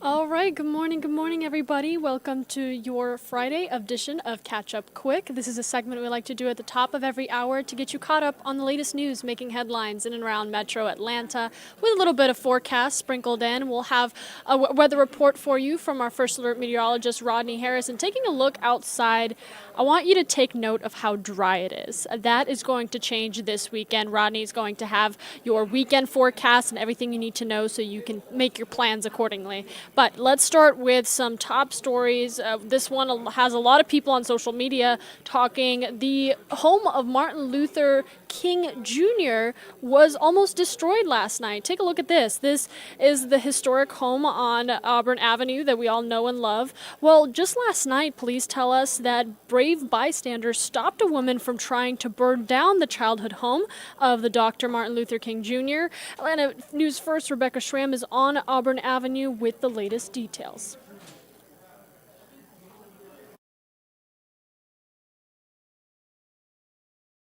All right, good morning, everybody. Welcome to your Friday edition of Catch Up Quick. This is a segment we like to do at the top of every hour to get you caught up on the latest news making headlines in and around Metro Atlanta with a little bit of forecast sprinkled in. We'll have a weather report for you from our first alert meteorologist, Rodney Harris. And taking a look outside, I want you to take note of how dry it is. That is going to change this weekend. Rodney is going to have your weekend forecast and everything you need to know so you can make your plans accordingly. But let's start with some top stories. This one has a lot of people on social media talking. The home of Martin Luther King Jr. was almost destroyed last night. Take a look at this. This is the historic home on Auburn Avenue that we all know and love. Well, just last night, police tell us that brave bystanders stopped a woman from trying to burn down the childhood home of the Dr. Martin Luther King Jr. Atlanta News First, Rebecca Schramm is on Auburn Avenue with the latest details.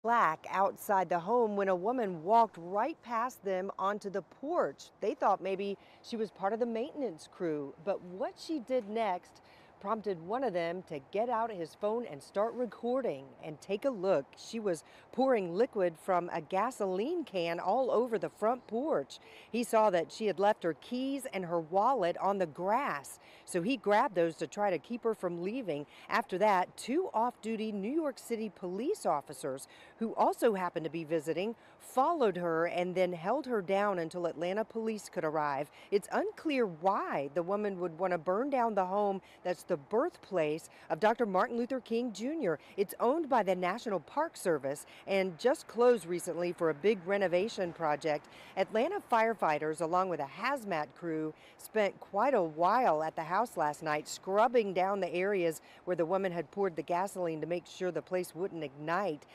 Black outside the home when a woman walked right past them onto the porch. They thought maybe she was part of the maintenance crew, but what she did next prompted one of them to get out his phone and start recording. And take a look. She was pouring liquid from a gasoline can all over the front porch. He saw that she had left her keys and her wallet on the grass, so he grabbed those to try to keep her from leaving. After that, two off-duty New York City police officers who also happened to be visiting followed her and then held her down until Atlanta police could arrive. It's unclear why the woman would want to burn down the home that's the birthplace of Dr. Martin Luther King Jr. It's owned by the National Park Service and just closed recently for a big renovation project. Atlanta firefighters, along with a hazmat crew, spent quite a while at the house last night scrubbing down the areas where the woman had poured the gasoline to make sure the place wouldn't ignite.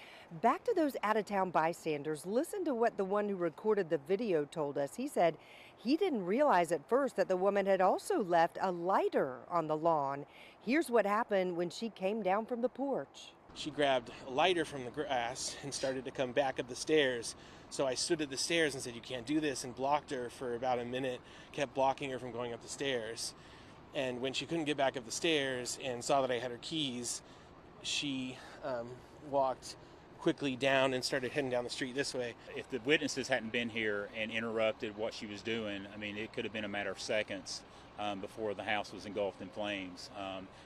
Back to those out-of-town bystanders, listen to what the one who recorded the video told us. He said he didn't realize at first that the woman had also left a lighter on the lawn. Here's what happened when she came down from the porch. She grabbed a lighter from the grass and started to come back up the stairs. So I stood at the stairs and said, "You can't do this," and blocked her for about a minute, kept blocking her from going up the stairs. And when she couldn't get back up the stairs and saw that I had her keys, she walked quickly down and started heading down the street this way. If the witnesses hadn't been here and interrupted what she was doing, I mean, it could have been a matter of seconds before the house was engulfed in flames.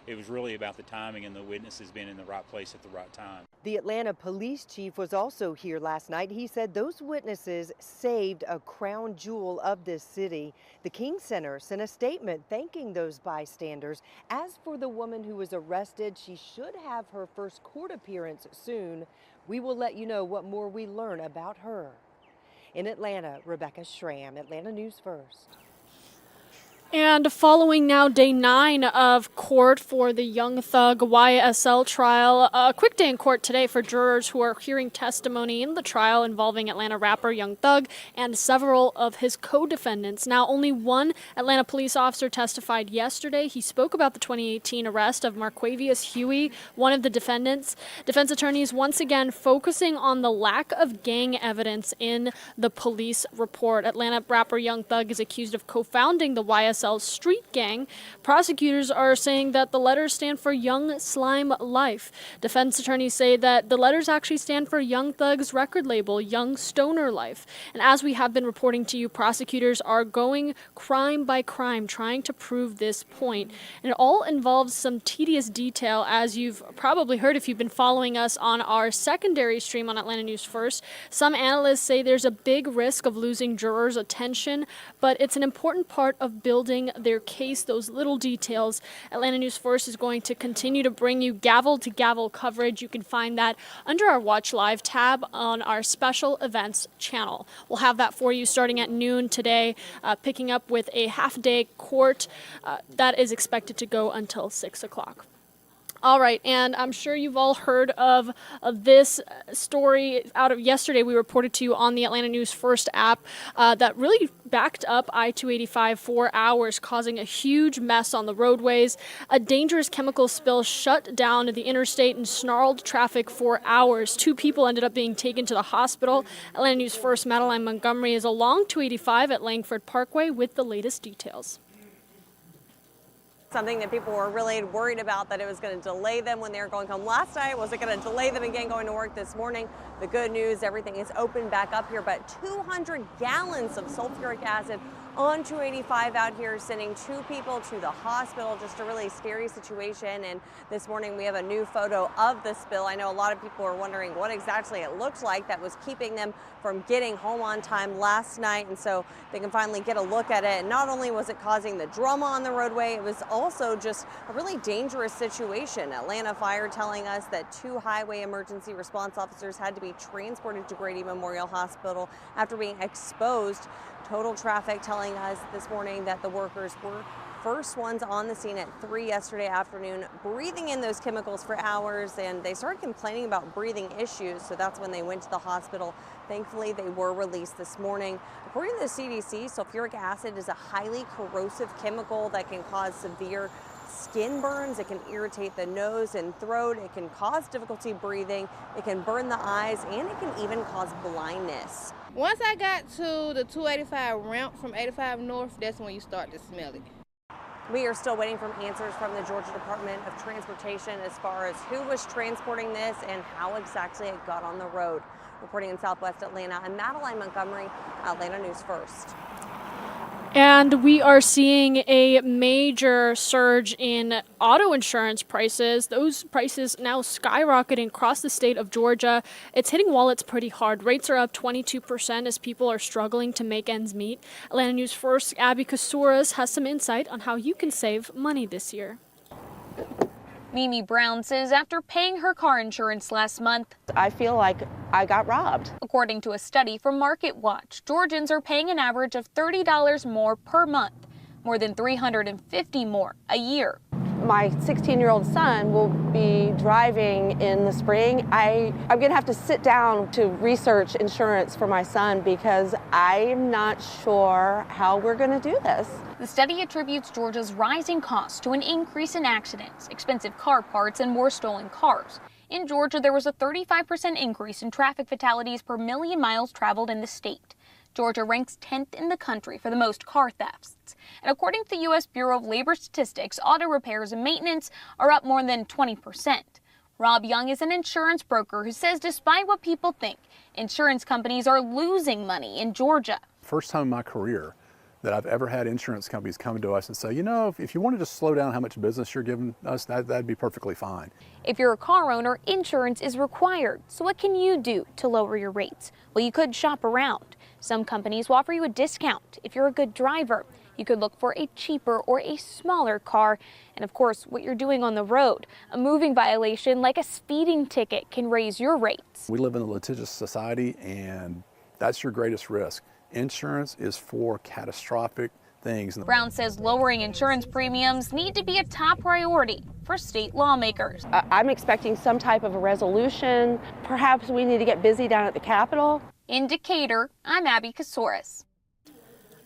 It was really about the timing and the witnesses being in the right place at the right time. The Atlanta police chief was also here last night. He said those witnesses saved a crown jewel of this city. The King Center sent a statement thanking those bystanders. As for the woman who was arrested, she should have her first court appearance soon. We will let you know what more we learn about her. In Atlanta, Rebecca Schramm, Atlanta News First. And following now day 9 of court for the Young Thug YSL trial, a quick day in court today for jurors who are hearing testimony in the trial involving Atlanta rapper Young Thug and several of his co-defendants. Now, only one Atlanta police officer testified yesterday. He spoke about the 2018 arrest of Marquavius Huey, one of the defendants. Defense attorneys once again focusing on the lack of gang evidence in the police report. Atlanta rapper Young Thug is accused of co-founding the YSL street gang. Prosecutors are saying that the letters stand for Young Slime Life. Defense attorneys say that the letters actually stand for Young Thug's record label, Young Stoner Life. And as we have been reporting to you, prosecutors are going crime by crime, trying to prove this point. And it all involves some tedious detail, as you've probably heard if you've been following us on our secondary stream on Atlanta News First. Some analysts say there's a big risk of losing jurors' attention, but it's an important part of building their case, those little details. Atlanta News First is going to continue to bring you gavel-to-gavel coverage. You can find that under our Watch Live tab on our special events channel. We'll have that for you starting at noon today, picking up with a half-day court that is expected to go until 6 o'clock. All right, and I'm sure you've all heard of this story out of yesterday. We reported to you on the Atlanta News First app that really backed up I-285 for hours, causing a huge mess on the roadways. A dangerous chemical spill shut down the interstate and snarled traffic for hours. 2 people ended up being taken to the hospital. Atlanta News First Madeline Montgomery is along 285 at Langford Parkway with the latest details. Something that people were really worried about, that it was going to delay them when they were going home last night. Was it going to delay them again going to work this morning? The good news, everything is open back up here, but 200 gallons of sulfuric acid on 285 out here, sending 2 people to the hospital. Just a really scary situation. And this morning we have a new photo of the spill. I know a lot of people are wondering what exactly it looked like that was keeping them from getting home on time last night. And so they can finally get a look at it. And not only was it causing the drama on the roadway, it was also just a really dangerous situation. Atlanta Fire telling us that 2 highway emergency response officers had to be transported to Grady Memorial Hospital after being exposed. Total Traffic telling us this morning that the workers were first ones on the scene at 3 yesterday afternoon, breathing in those chemicals for hours, and they started complaining about breathing issues, so that's when they went to the hospital. Thankfully, they were released this morning. According to the CDC, sulfuric acid is a highly corrosive chemical that can cause severe skin burns. It can irritate the nose and throat. It can cause difficulty breathing. It can burn the eyes, and it can even cause blindness. Once I got to the 285 ramp from 85 north, that's when you start to smell it. We are still waiting for answers from the Georgia Department of Transportation as far as who was transporting this and how exactly it got on the road. Reporting in Southwest Atlanta, I'm Madeline Montgomery, Atlanta News First. And we are seeing a major surge in auto insurance prices. Those prices now skyrocketing across the state of Georgia. It's hitting wallets pretty hard. Rates are up 22% as people are struggling to make ends meet. Atlanta News First, Abby Kasouras has some insight on how you can save money this year. Mimi Brown says after paying her car insurance last month, I feel like I got robbed. According to a study from MarketWatch, Georgians are paying an average of $30 more per month, more than $350 more a year. My 16-year-old son will be driving in the spring. I'm going to have to sit down to research insurance for my son because I'm not sure how we're going to do this. The study attributes Georgia's rising costs to an increase in accidents, expensive car parts, and more stolen cars. In Georgia, there was a 35% increase in traffic fatalities per million miles traveled in the state. Georgia ranks 10th in the country for the most car thefts. And according to the U.S. Bureau of Labor Statistics, auto repairs and maintenance are up more than 20%. Rob Young is an insurance broker who says despite what people think, insurance companies are losing money in Georgia. First time in my career that I've ever had insurance companies come to us and say, you know, if you wanted to slow down how much business you're giving us, that'd be perfectly fine. If you're a car owner, insurance is required. So what can you do to lower your rates? Well, you could shop around. Some companies will offer you a discount. If you're a good driver, you could look for a cheaper or a smaller car. And of course, what you're doing on the road. A moving violation like a speeding ticket can raise your rates. We live in a litigious society, and that's your greatest risk. Insurance is for catastrophic things. Brown says lowering insurance premiums need to be a top priority for state lawmakers. I'm expecting some type of a resolution. Perhaps we need to get busy down at the Capitol. In Decatur, I'm Abby Kasouras.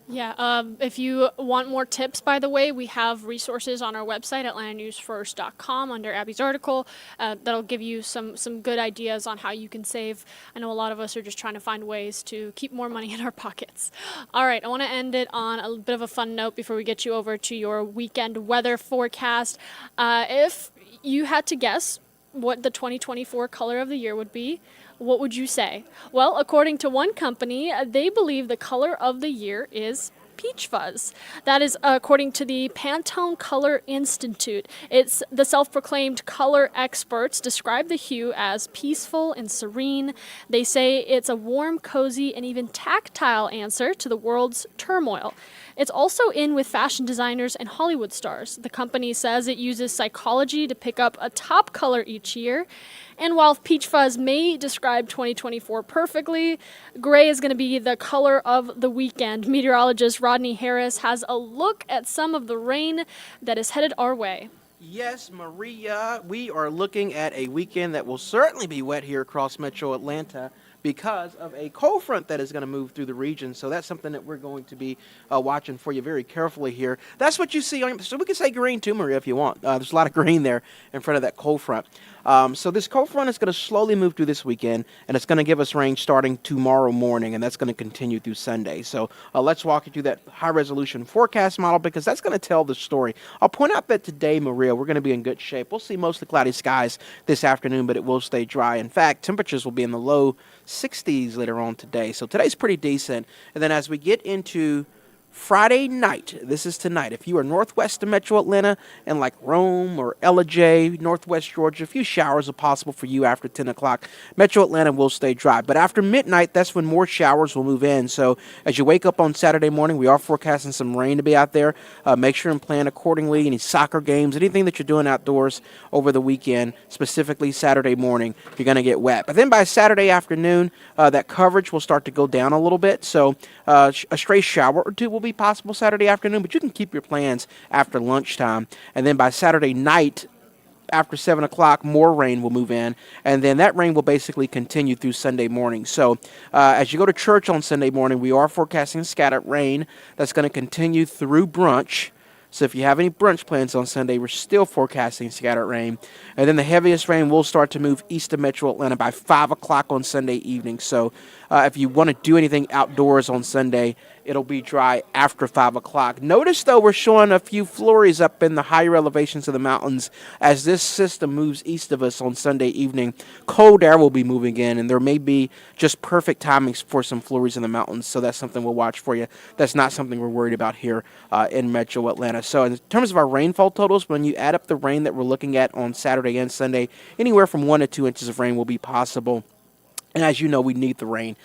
Yeah, if you want more tips, by the way, we have resources on our website, atlantanewsfirst.com, under Abby's article. That'll give you some good ideas on how you can save. I know a lot of us are just trying to find ways to keep more money in our pockets. All right, I want to end it on a bit of a fun note before we get you over to your weekend weather forecast. If you had to guess what the 2024 color of the year would be, what would you say? Well, according to one company, they believe the color of the year is peach fuzz. That is according to the Pantone Color Institute. It's the self-proclaimed color experts describe the hue as peaceful and serene. They say it's a warm, cozy, and even tactile answer to the world's turmoil. It's also in with fashion designers and Hollywood stars. The company says it uses psychology to pick up a top color each year. And while peach fuzz may describe 2024 perfectly, gray is going to be the color of the weekend. Meteorologist Rodney Harris has a look at some of the rain that is headed our way. Yes, Maria, we are looking at a weekend that will certainly be wet here across metro Atlanta because of a cold front that is going to move through the region. So that's something that we're going to be watching for you very carefully here. That's what you see on, so we can say green too, Maria, if you want. There's a lot of green there in front of that cold front. So this cold front is going to slowly move through this weekend, and it's going to give us rain starting tomorrow morning, and that's going to continue through Sunday. So let's walk you through that high-resolution forecast model because that's going to tell the story. I'll point out that today, Maria, we're going to be in good shape. We'll see mostly cloudy skies this afternoon, but it will stay dry. In fact, temperatures will be in the low 60s later on today. So today's pretty decent. And then as we get into Friday night, this is tonight. If you are northwest of Metro Atlanta and like Rome or Ellijay, northwest Georgia, a few showers are possible for you after 10 o'clock. Metro Atlanta will stay dry. But after midnight, that's when more showers will move in. So as you wake up on Saturday morning, we are forecasting some rain to be out there. Make sure and plan accordingly. Any soccer games, anything that you're doing outdoors over the weekend, specifically Saturday morning, you're going to get wet. But then by Saturday afternoon, that coverage will start to go down a little bit. So a stray shower or two will be possible Saturday afternoon, but you can keep your plans after lunchtime. And then by Saturday night, after 7 o'clock, more rain will move in, and then that rain will basically continue through Sunday morning. So as you go to church on Sunday morning, we are forecasting scattered rain that's going to continue through brunch. So if you have any brunch plans on Sunday, we're still forecasting scattered rain. And then the heaviest rain will start to move east of Metro Atlanta by 5 o'clock on Sunday evening. So if you want to do anything outdoors on Sunday, it'll be dry after 5 o'clock. Notice, though, we're showing a few flurries up in the higher elevations of the mountains as this system moves east of us on Sunday evening. Cold air will be moving in, and there may be just perfect timings for some flurries in the mountains, so that's something we'll watch for you. That's not something we're worried about here in Metro Atlanta. So in terms of our rainfall totals, when you add up the rain that we're looking at on Saturday and Sunday, anywhere from 1 to 2 inches of rain will be possible. And as you know, we need the rain,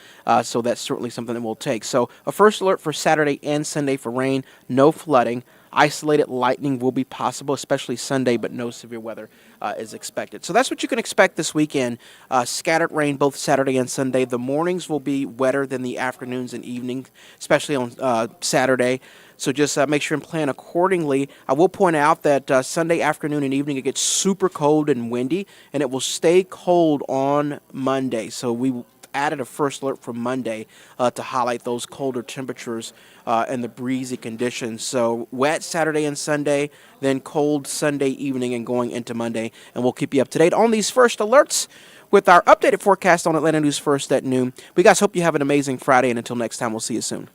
so that's certainly something that we'll take. So a first alert for Saturday and Sunday for rain, no flooding. Isolated lightning will be possible, especially Sunday, but no severe weather is expected. So that's what you can expect this weekend. Scattered rain both Saturday and Sunday. The mornings will be wetter than the afternoons and evenings, especially on Saturday. So just make sure and plan accordingly. I will point out that Sunday afternoon and evening it gets super cold and windy, and it will stay cold on Monday. So we added a first alert for Monday to highlight those colder temperatures and the breezy conditions. So wet Saturday and Sunday, then cold Sunday evening and going into Monday. And we'll keep you up to date on these first alerts with our updated forecast on Atlanta News First at noon. We guys hope you have an amazing Friday, and until next time, we'll see you soon.